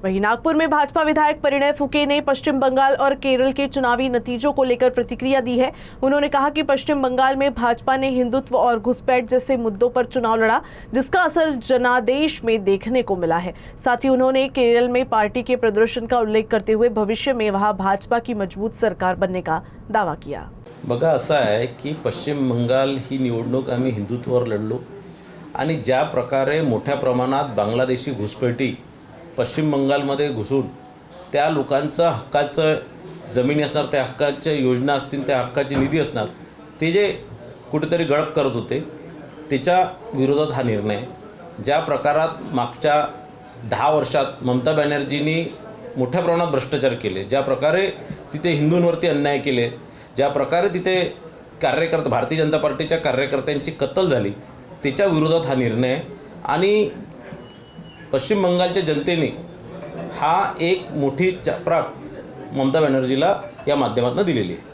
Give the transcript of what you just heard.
वहीं नागपुर में भाजपा विधायक परिणय फुके ने पश्चिम बंगाल और केरल के चुनावी नतीजों को लेकर प्रतिक्रिया दी है। उन्होंने कहा कि पश्चिम बंगाल में भाजपा ने हिंदुत्व और घुसपैठ जैसे मुद्दों पर चुनाव लड़ा, जिसका असर जनादेश में देखने को मिला है। साथ ही उन्होंने केरल में पार्टी के प्रदर्शन का उल्लेख करते हुए भविष्य में वहां भाजपा की मजबूत सरकार बनने का दावा किया। बघा, असं आहे की पश्चिम बंगाल ही निवडणूक आम्ही हिंदुत्वावर लढलो आणि ज्या प्रकारे मोठ्या प्रमाणात बांगलादेशी घुसपैठी पश्चिम बंगालमध्ये घुसून त्या लोकांचं हक्काचं जमिनी असणार, त्या हक्काच्या योजना असतील, त्या हक्काची निधी असणार, ते जे कुठेतरी गळप करत होते त्याच्या विरोधात हा निर्णय। ज्या प्रकारात मागच्या 10 वर्षात ममता बॅनर्जींनी मोठ्या प्रमाणात भ्रष्टाचार केले, ज्या प्रकारे तिथे हिंदूंवरती अन्याय केले, ज्या प्रकारे तिथे कार्यकर्ते भारतीय जनता पार्टीच्या कार्यकर्त्यांची कत्तल झाली, त्याच्या विरोधात हा निर्णय। आणि पश्चिम बंगालच्या जनतेने हा एक मोठी चपराक ममता बॅनर्जीला या माध्यमातून दिलेली आहे।